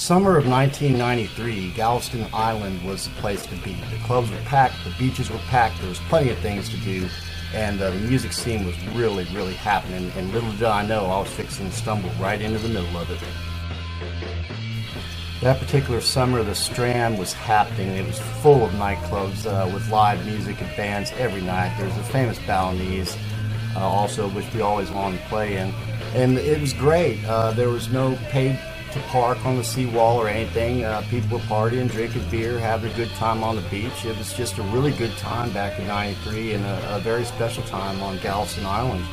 Summer of 1993, Galveston Island was the place to be. The clubs were packed, the beaches were packed, there was plenty of things to do, and the music scene was really, really happening, and little did I know I was fixing to stumble right into the middle of it. That particular summer, the Strand was happening. It was full of nightclubs with live music and bands every night. There was the famous Balinese, also, which we always wanted to play in. And it was great. There was no paid to park on the seawall or anything. People were partying, drinking beer, having a good time on the beach. It was just a really good time back in '93 and a very special time on Galveston Island.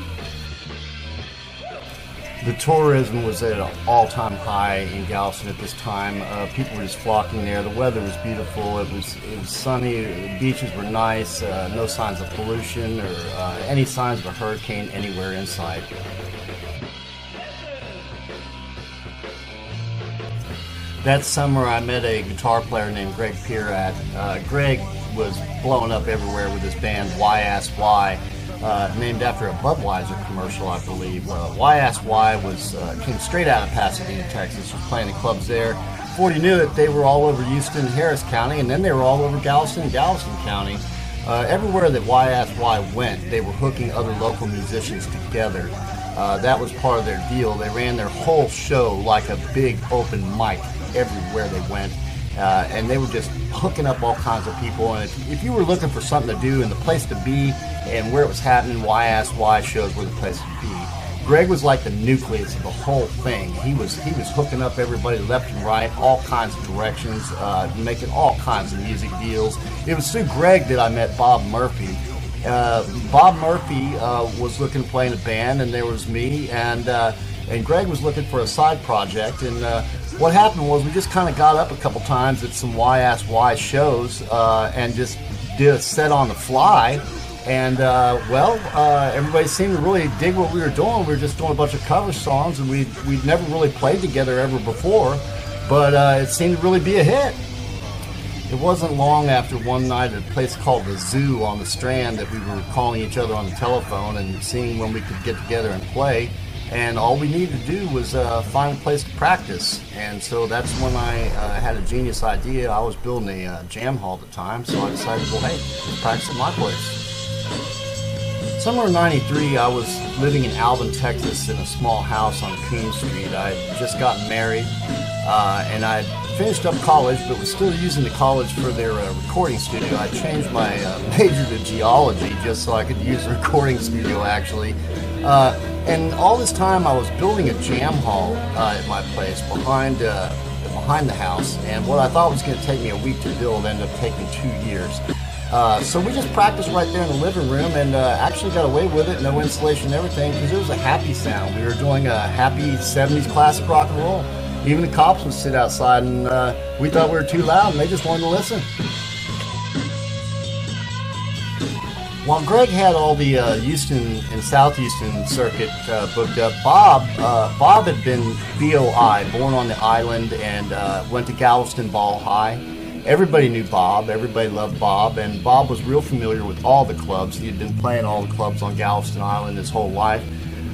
The tourism was at an all-time high in Galveston at this time. People were just flocking there. The weather was beautiful. It was sunny. The beaches were nice. No signs of pollution or any signs of a hurricane anywhere in sight. That summer, I met a guitar player named Greg Pierrat. Greg was blowing up everywhere with his band Why Ask Why. Named after a Budweiser commercial, I believe. Why Ask Why came straight out of Pasadena, Texas. Was playing the clubs there. Before you knew it, they were all over Houston, Harris County, and then they were all over Galveston County. Everywhere that Why Ask Why went, they were hooking other local musicians together. That was part of their deal. They ran their whole show like a big open mic everywhere they went. And they were just hooking up all kinds of people. And if you were looking for something to do and the place to be and where it was happening, Why Ask Why shows were the place to be. Greg was like the nucleus of the whole thing. He was hooking up everybody left and right, all kinds of directions, making all kinds of music deals. It was through Greg that I met Bob Murphy. Bob Murphy was looking to play in a band, and there was me, and Greg was looking for a side project. And what happened was we just kind of got up a couple times at some Why Ask Why shows and just did a set on the fly. And everybody seemed to really dig what we were doing. We were just doing a bunch of cover songs, and we'd never really played together ever before, but it seemed to really be a hit. It wasn't long after one night at a place called the Zoo on the Strand that we were calling each other on the telephone and seeing when we could get together and play. And all we needed to do was find a place to practice. And so that's when I had a genius idea. I was building a jam hall at the time, so I decided, well, hey, let's practice at my place. Summer of '93, I was living in Alvin, Texas, in a small house on Coon Street. I had just gotten married, and I finished up college, but was still using the college for their recording studio. I changed my major to geology just so I could use the recording studio, actually. And all this time, I was building a jam hall at my place behind the house. And what I thought was going to take me a week to build ended up taking 2 years. So we just practiced right there in the living room and actually got away with it, no insulation and everything, because it was a happy sound. We were doing a happy 70s classic rock and roll. Even the cops would sit outside and we thought we were too loud and they just wanted to listen. While Greg had all the Houston and South Houston circuit booked up, Bob had been BOI, born on the island, and went to Galveston Ball High. Everybody knew Bob, everybody loved Bob, and Bob was real familiar with all the clubs. He had been playing all the clubs on Galveston Island his whole life.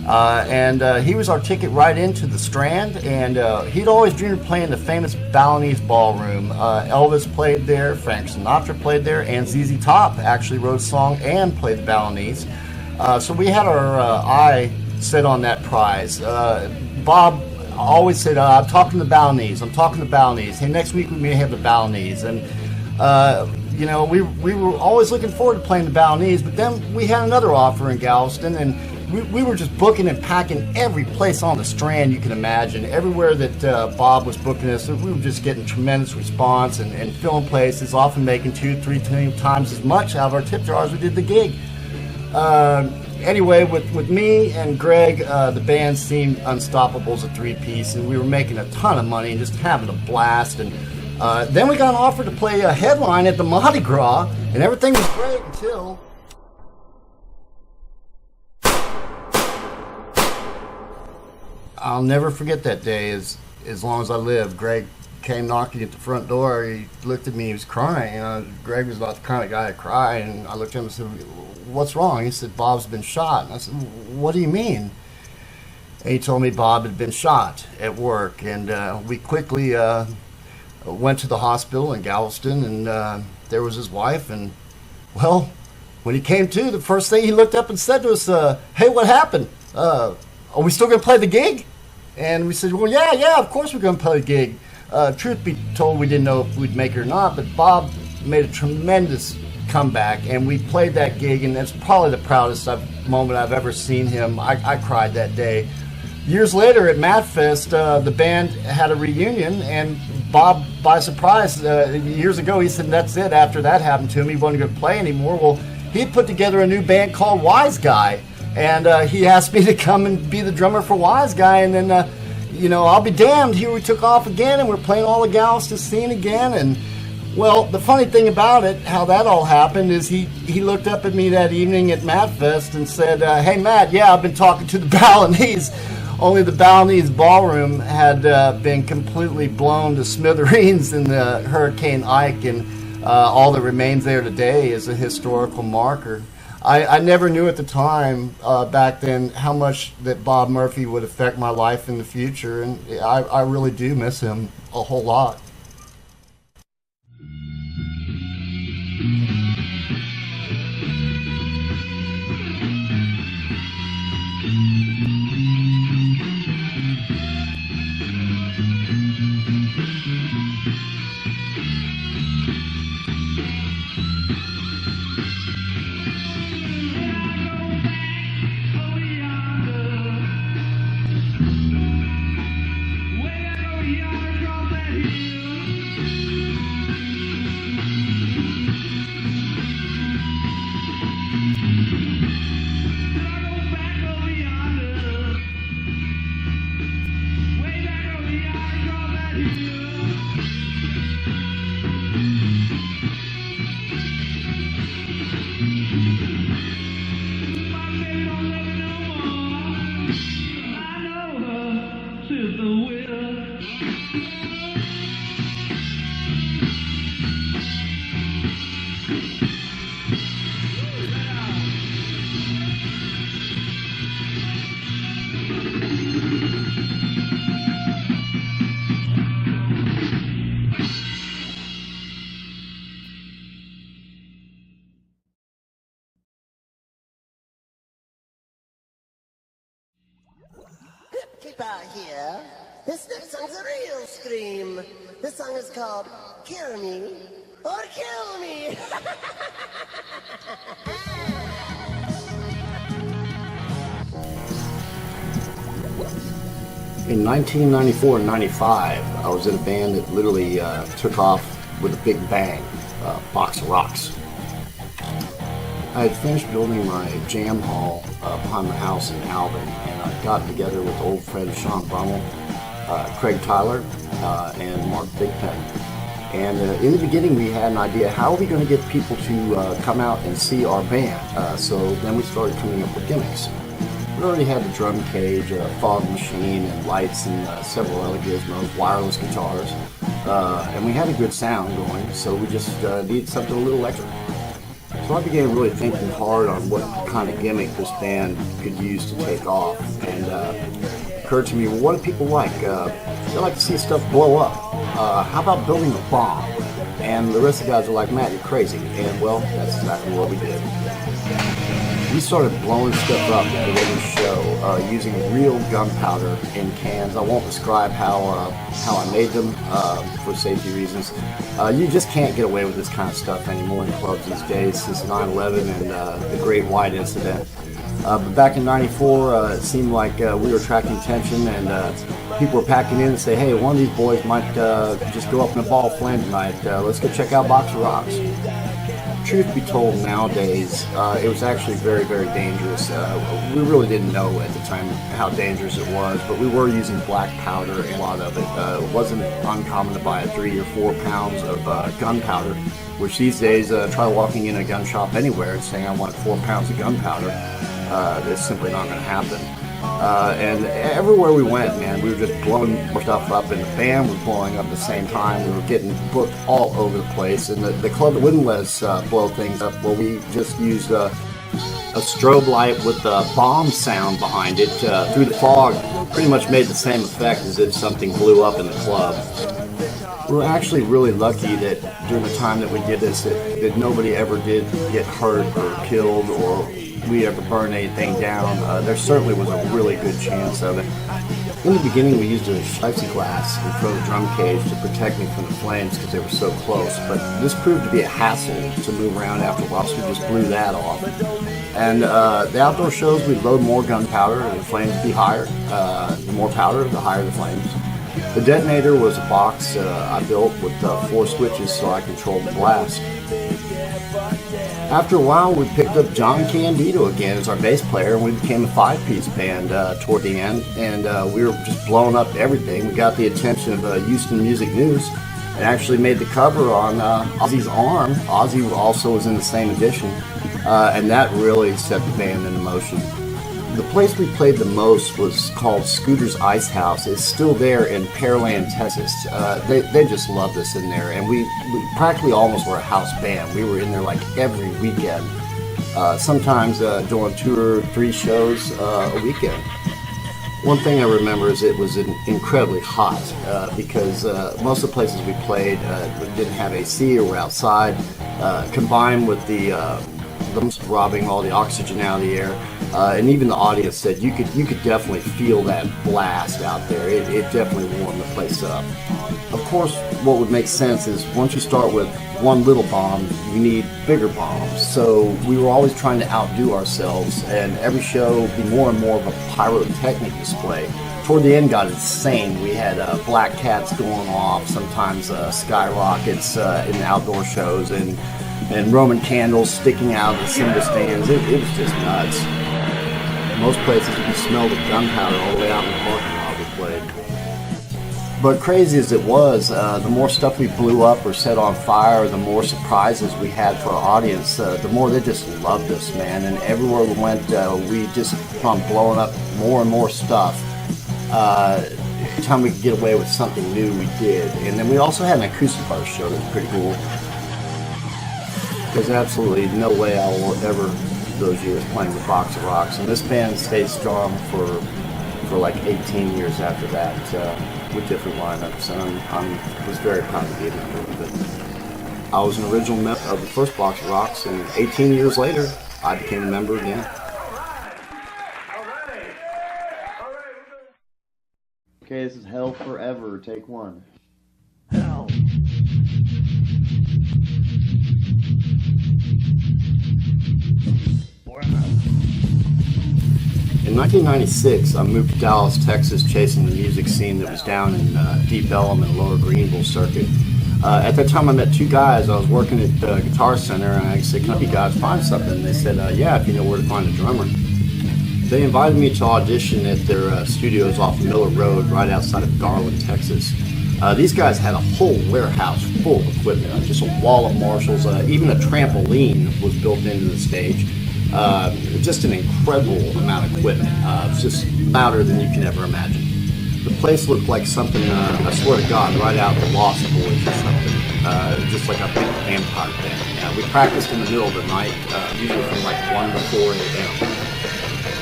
And he was our ticket right into the Strand, and he'd always dreamed of playing the famous Balinese Ballroom. Elvis played there, Frank Sinatra played there, and ZZ Top actually wrote a song and played the Balinese. So we had our eye set on that prize. Bob always said, I'm talking to the Balinese. Hey, next week we may have the Balinese. And, we were always looking forward to playing the Balinese, but then we had another offer in Galveston, and we were just booking and packing every place on the Strand you can imagine. Everywhere that Bob was booking us, we were just getting tremendous response and filling places, often making 2-3 times as much out of our tip jar as we did the gig. Anyway, with me and Greg, the band seemed unstoppable as a three-piece, and we were making a ton of money and just having a blast. And then we got an offer to play a headline at the Mardi Gras, and everything was great until... I'll never forget that day as long as I live. Greg came knocking at the front door. He looked at me, he was crying. Greg was not the kind of guy to cry, and I looked at him and said, what's wrong? He said, Bob's been shot. And I said, what do you mean? And he told me Bob had been shot at work, and we quickly went to the hospital in Galveston, and there was his wife. And well, when he came to, the first thing he looked up and said to us, "Hey, what happened? Are we still going to play the gig?" And we said, "Well, yeah, of course we're going to play the gig." Truth be told, we didn't know if we'd make it or not, but Bob made a tremendous comeback, and we played that gig, and that's probably the proudest moment I've ever seen him. I cried that day. Years later at MadFest, the band had a reunion, and Bob, by surprise, years ago, he said that's it. After that happened to him, he wasn't going to play anymore. Well, he put together a new band called Wise Guy, and he asked me to come and be the drummer for Wise Guy, and then, I'll be damned, here we took off again, and we're playing all the Galveston scene again, and well, the funny thing about it, how that all happened, is he looked up at me that evening at MadFest and said, "Hey, Matt, yeah, I've been talking to the Balinese." Only the Balinese ballroom had been completely blown to smithereens in the Hurricane Ike, and all that remains there today is a historical marker. I never knew at the time, back then, how much that Bob Murphy would affect my life in the future, and I really do miss him a whole lot. Keep out here. This next song's a real scream. This song is called Kill Me or Kill Me. In 1994 and 95, I was in a band that literally took off with a big bang, Box of Rocks. I had finished building my jam hall behind my house in Alvin, and I got together with old friend Sean Brummel, Craig Tyler, and Mark Bigpen. And in the beginning, we had an idea, how are we going to get people to come out and see our band? So then we started coming up with gimmicks. We already had the drum cage, a fog machine, and lights, and several other gizmos, wireless guitars. And we had a good sound going, so we just needed something a little extra. So I began really thinking hard on what kind of gimmick this band could use to take off. And it occurred to me, well, what do people like? They like to see stuff blow up. How about building a bomb? And the rest of the guys are like, "Matt, you're crazy." And well, that's exactly what we did. We started blowing stuff up at every show using real gunpowder in cans. I won't describe how I made them for safety reasons. You just can't get away with this kind of stuff anymore in clubs these days since 9/11 and the Great White Incident. But back in '94, it seemed like we were attracting attention, and people were packing in and say, "Hey, one of these boys might just go up in a ball of flame tonight. Let's go check out Box of Rocks." Truth be told, nowadays, it was actually very, very dangerous. We really didn't know at the time how dangerous it was, but we were using black powder, and a lot of it. It wasn't uncommon to buy 3 or 4 pounds of gunpowder, which these days, try walking in a gun shop anywhere and saying, "I want 4 pounds of gunpowder." That's simply not going to happen. And everywhere we went, man, we were just blowing more stuff up, and the band was blowing up at the same time. We were getting booked all over the place, and the club that wouldn't let us blow things up, well, we just used A strobe light with the bomb sound behind it through the fog pretty much made the same effect as if something blew up in the club. We're actually really lucky that during the time that we did this, that nobody ever did get hurt or killed or we ever burned anything down. There certainly was a really good chance of it. In the beginning, we used a plexiglass in front of the drum cage to protect me from the flames because they were so close, but this proved to be a hassle to move around after a while, so we just blew that off. And the outdoor shows, we'd load more gunpowder and the flames would be higher. The more powder, the higher the flames. The detonator was a box I built with 4 switches so I controlled the blast. After a while, we picked up John Candido again as our bass player, and we became a 5-piece band toward the end, and we were just blowing up everything. We got the attention of Houston Music News and actually made the cover on Ozzy's arm. Ozzy also was in the same edition, and that really set the band into motion. The place we played the most was called Scooter's Ice House. It's still there in Pearland, Texas. They just loved us in there, and we practically almost were a house band. We were in there like every weekend, sometimes doing 2 or 3 shows a weekend. One thing I remember is it was incredibly hot because most of the places we played didn't have AC or were outside, combined with the robbing all the oxygen out of the air. And even the audience said you could definitely feel that blast out there. It definitely warmed the place up. Of course, what would make sense is once you start with one little bomb, you need bigger bombs. So we were always trying to outdo ourselves, and every show would be more and more of a pyrotechnic display. Toward the end, got insane. We had black cats going off, sometimes skyrockets in the outdoor shows, and Roman candles sticking out of the cymbal stands. It was just nuts. Most places you could smell the gunpowder all the way out in the parking lot we played. But crazy as it was, the more stuff we blew up or set on fire, the more surprises we had for our audience, the more they just loved us, man. And everywhere we went, we just kept on blowing up more and more stuff. Every time we could get away with something new, we did. And then we also had an acoustic bar show that was pretty cool. There's absolutely no way I will ever those years playing with Box of Rocks, and this band stayed strong for like 18 years after that with different lineups, and I was very proud to be a member of it. I was an original member of the first Box of Rocks, and 18 years later, I became a member again. Okay, this is Hell Forever, take 1. Hell. In 1996, I moved to Dallas, Texas, chasing the music scene that was down in Deep Ellum and Lower Greenville circuit. At that time, I met 2 guys. I was working at Guitar Center, and I said, "Can you guys find something?" And they said, "Yeah, if you know where to find a drummer." They invited me to audition at their studios off Miller Road, right outside of Garland, Texas. These guys had a whole warehouse full of equipment, just a wall of Marshalls, even a trampoline was built into the stage. Just an incredible amount of equipment. It was just louder than you can ever imagine. The place looked like something, I swear to God, right out of the Lost Boys or something, just like a big vampire thing. We practiced in the middle of the night, usually from like 1 to 4 a.m.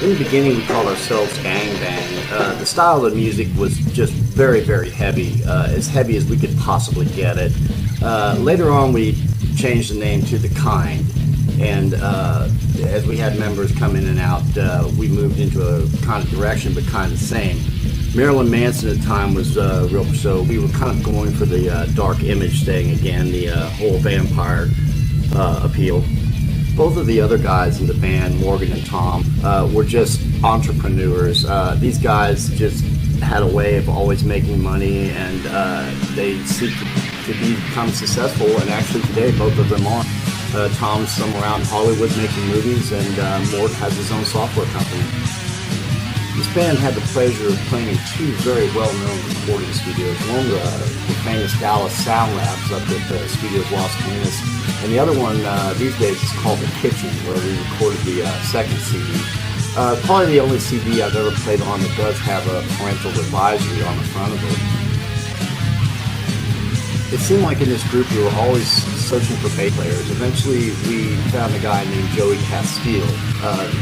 In the beginning, we called ourselves Gang Bang. The style of the music was just very, very heavy, as heavy as we could possibly get it. Later on, we changed the name to The Kind, and as we had members come in and out, we moved into a kind of direction, but kind of the same. Marilyn Manson at the time was real, so we were kind of going for the dark image thing again, the whole vampire appeal. Both of the other guys in the band, Morgan and Tom, were just entrepreneurs. These guys just had a way of always making money, and they seek to become successful, and actually today both of them are. Tom's somewhere out in Hollywood making movies, and Mort has his own software company. This band had the pleasure of playing in 2 very well-known recording studios. One, the famous Dallas Sound Labs up at the Studios Las Colinas, and the other one these days is called The Kitchen, where we recorded the second CD. Probably the only CD I've ever played on that does have a parental advisory on the front of it. It seemed like in this group we were always searching for bass players. Eventually we found a guy named Joey Castile.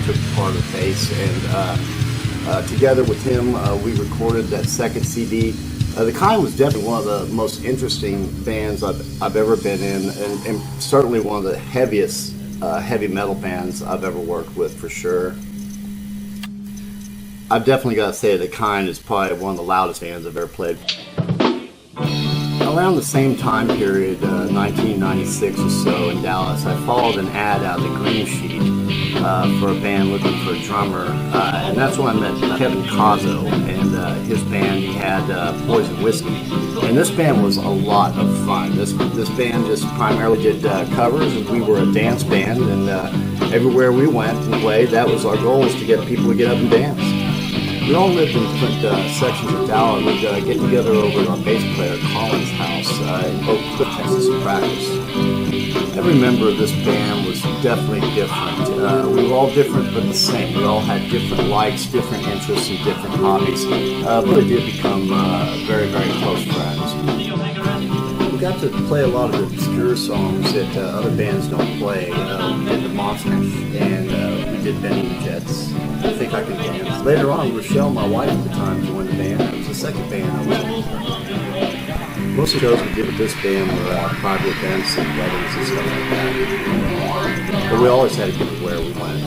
took part of bass, and together with him, we recorded that second CD. The Kind was definitely one of the most interesting bands I've ever been in, and certainly one of the heaviest heavy metal bands I've ever worked with, for sure. I've definitely got to say The Kind is probably one of the loudest bands I've ever played. Around the same time period, 1996 or so, in Dallas, I followed an ad out of the Green Sheet for a band looking for a drummer, and that's when I met Kevin Cozzo and his band. He had Poison Whiskey, and this band was a lot of fun. This band just primarily did covers, and we were a dance band, and everywhere we went and played, that was our goal, was to get people to get up and dance. We all lived in different sections of Dallas. We'd get together over at our bass player Colin's house in Oak Cliff, Texas, to practice. Every member of this band was definitely different. We were all different but the same. We all had different likes, different interests, and different hobbies. But we did become very, very close friends. We got to play a lot of obscure songs that other bands don't play. We did the Monsters, and we did Benny and the Jets. I Think I Can Dance. Later on, Rochelle, my wife at the time, joined the band. It was the second band I was in. Most of the shows we did with this band were private events and weddings and stuff like that. But we always had to give it where we went.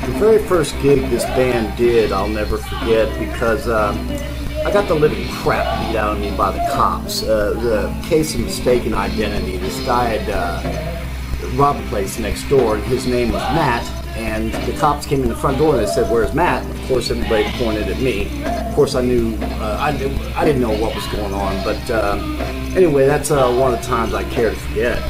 The very first gig this band did, I'll never forget, because I got the living crap beat out of me by the cops. The case of mistaken identity. This guy had robbed a place next door, and his name was Matt, and the cops came in the front door and they said, "Where's Matt?" Of course, everybody pointed at me. Of course, I knew, I didn't know what was going on, but anyway, that's one of the times I care to forget.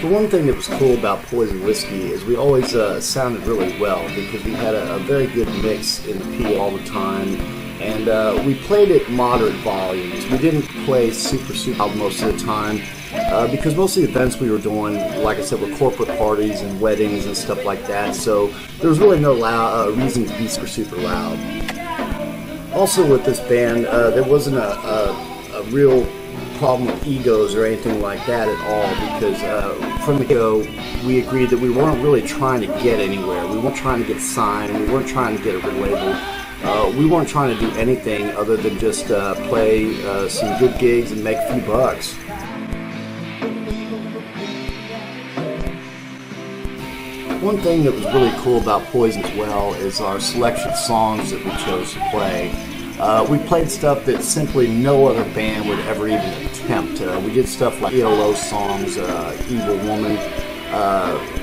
The one thing that was cool about Poison Whiskey is we always sounded really well, because we had a very good mix in the P all the time, and we played at moderate volumes. We didn't play super loud most of the time, because most of the events we were doing, like I said, were corporate parties and weddings and stuff like that, so there was really no reason to be super loud. Also with this band, there wasn't a real problem with egos or anything like that at all, because from the go we agreed that we weren't really trying to get anywhere. We weren't trying to get signed, we weren't trying to get a label, we weren't trying to do anything other than just play some good gigs and make a few bucks. One thing that was really cool about Poison as well is our selection of songs that we chose to play. We played stuff that simply no other band would ever even attempt. We did stuff like ELO songs, Evil Woman.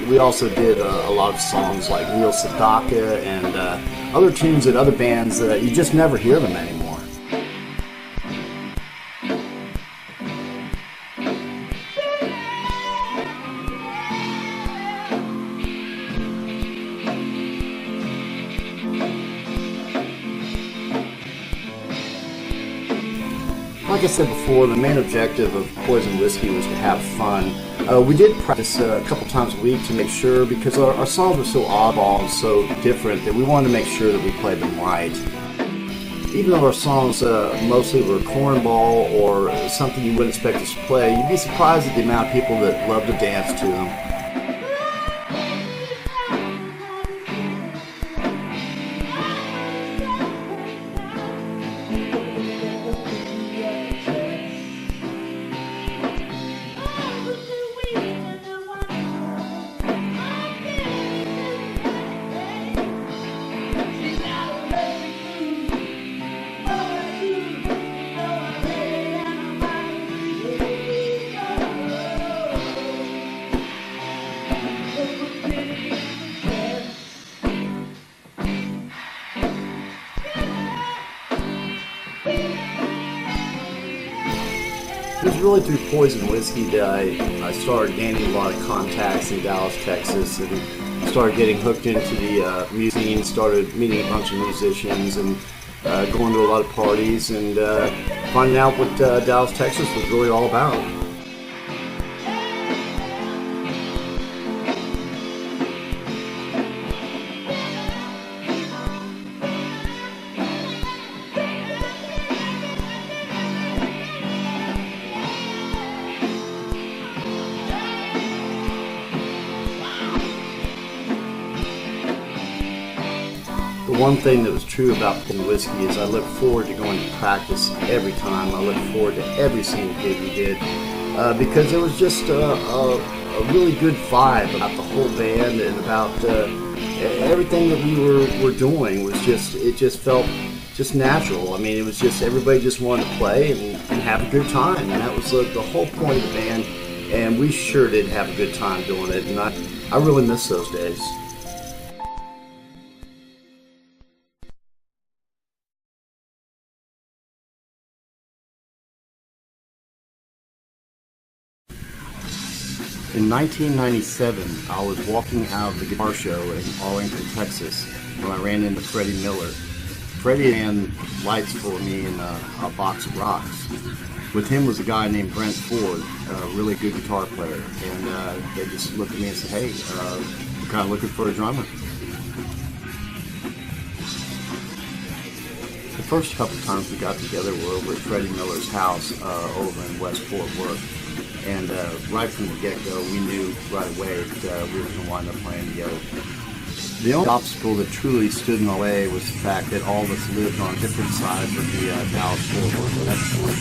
We also did a lot of songs like Real Sadaka and other tunes that other bands, you just never hear them anymore. Like I said before, the main objective of Poison Whiskey was to have fun. We did practice a couple times a week to make sure, because our songs were so oddball and so different, that we wanted to make sure that we played them right. Even though our songs mostly were cornball or something you wouldn't expect us to play, you'd be surprised at the amount of people that love to dance to them. It was really through Poison Whiskey that I started gaining a lot of contacts in Dallas, Texas, and started getting hooked into the music scene, started meeting a bunch of musicians and going to a lot of parties and finding out what Dallas, Texas was really all about. The one thing that was true about Poison Whiskey is I look forward to going to practice every time. I look forward to every single gig we did because it was just a really good vibe about the whole band and about everything that we were doing. It just felt just natural. I mean, it was just everybody just wanted to play and have a good time, and that was the whole point of the band. And we sure did have a good time doing it, and I really miss those days. In 1997, I was walking out of the guitar show in Arlington, Texas, when I ran into Freddie Miller. Freddie ran lights for me in a box of rocks. With him was a guy named Brent Ford, a really good guitar player, and they just looked at me and said, "Hey, we're kind of looking for a drummer." The first couple times we got together were over at Freddie Miller's house over in West Fort Worth. And right from the get-go, we knew right away that we were going to wind up playing together. The only obstacle that truly stood in the way was the fact that all of us lived on different sides of the Dallas-Fort Worth Metroplex.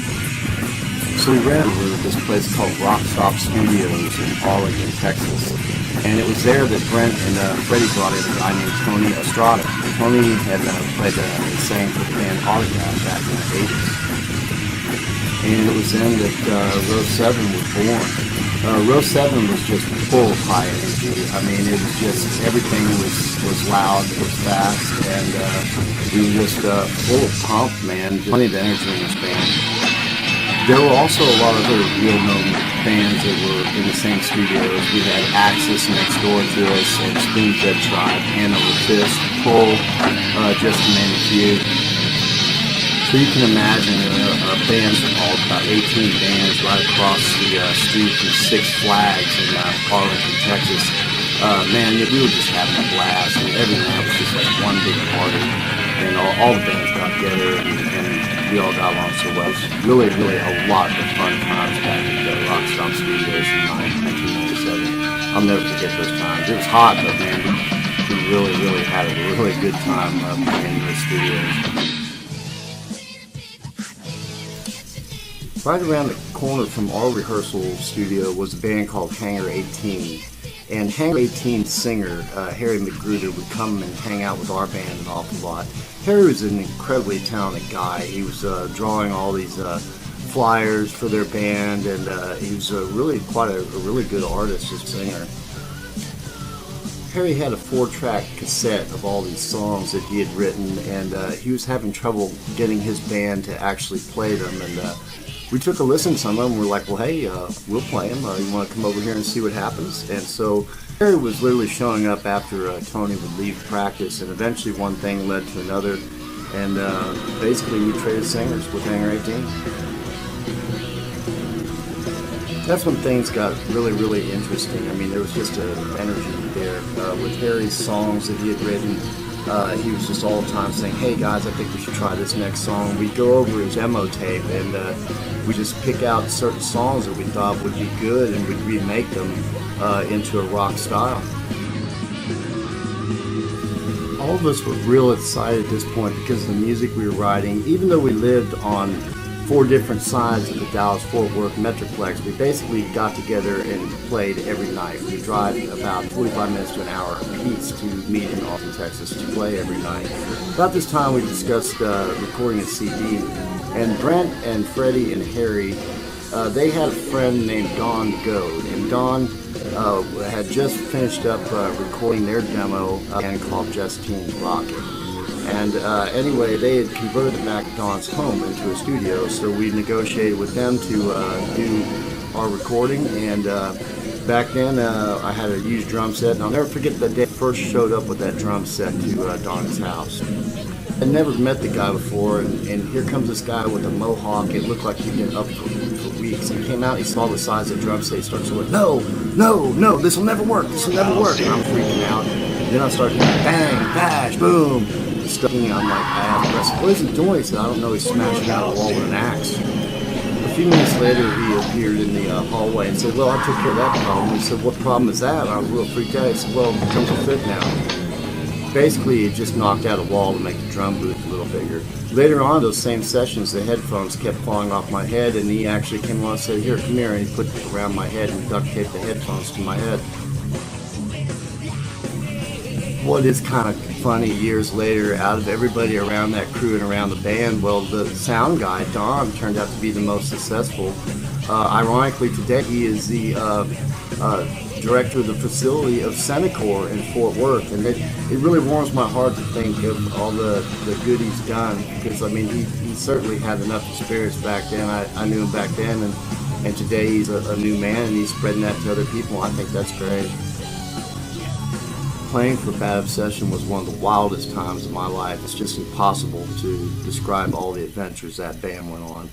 So we ran over to this place called Rock Stop Studios in Arlington, Texas. And it was there that Brent and Freddie brought in a guy named Tony Estrada. Tony had sang for the band Autograph back in the 80s. And it was then that Row 7 was born. Row 7 was just full of high energy. I mean, it was just, everything was loud, it was fast, and we were just full of pump, man. Just plenty of energy in this band. There were also a lot of other real-known bands that were in the same studios. We had Axis next door to us, and Spoon-Fed Tribe, Hanover Fist, Pull, just to name a few. So you can imagine a band called about 18 bands right across the street from Six Flags in Arlington, Texas. Man, we were just having a blast, and every night was just like one big party, and all the bands got together, and we all got along so well. It was really, really a lot of fun times back at the Rock Stop Studios in 1997. I'll never forget those times. It was hot, but man, we really, really had a really good time playing in the studios. Right around the corner from our rehearsal studio was a band called Hangar 18. And Hangar 18's singer, Harry Magruder, would come and hang out with our band an awful lot. Harry was an incredibly talented guy. He was drawing all these flyers for their band, and he was really quite a really good artist as a singer. Harry had a 4-track cassette of all these songs that he had written, and he was having trouble getting his band to actually play them. And we took a listen to some of them, and we're like, well, hey, we'll play them. You want to come over here and see what happens? And so Harry was literally showing up after Tony would leave practice, and eventually one thing led to another, and basically we traded singers with Hangar 18. That's when things got really, really interesting. I mean, there was just an energy there with Harry's songs that he had written. He was just all the time saying, hey guys, I think we should try this next song. We'd go over his demo tape, and we just pick out certain songs that we thought would be good, and we'd remake them into a rock style. All of us were real excited at this point because of the music we were writing. Even though we lived on 4 different sides of the Dallas-Fort Worth Metroplex, we basically got together and played every night. We drive about 45 minutes to an hour apiece to meet in Austin, Texas to play every night. About this time we discussed recording a CD, and Brent and Freddie and Harry, they had a friend named Don Goad, and Don had just finished up recording their demo and called Justine Rocket. And anyway, they had converted back Don's home into a studio, so we negotiated with them to do our recording. And back then, I had a used drum set, and I'll never forget the day I first showed up with that drum set to Don's house. I'd never met the guy before, and here comes this guy with a mohawk. It looked like he'd been up for weeks. He came out, he saw the size of the drum set, he started going, no, no, no, this will never work, this will never work. And I'm freaking out. Then I started hearing bang, bash, boom. Stuffing, I'm like, I asked Russ, what is he doing? He said, I don't know, he's smashing out a wall with an axe. A few minutes later, he appeared in the hallway and said, well, I took care of that problem. He said, what problem is that? And I was a little freaked out. He said, well, it comes with fit now. Basically, it just knocked out a wall to make the drum booth a little bigger. Later on, those same sessions, the headphones kept falling off my head, and he actually came along and said, here, come here, and he put it around my head and duct taped the headphones to my head. What is kind of funny, years later, out of everybody around that crew and around the band, well, the sound guy, Don, turned out to be the most successful. Ironically, today he is the director of the facility of Centacor in Fort Worth, and it really warms my heart to think of all the good he's done, because I mean he certainly had enough experience back then. I knew him back then, and today he's a new man and he's spreading that to other people. I think that's great. Playing for Bad Obsession was one of the wildest times of my life. It's just impossible to describe all the adventures that band went on.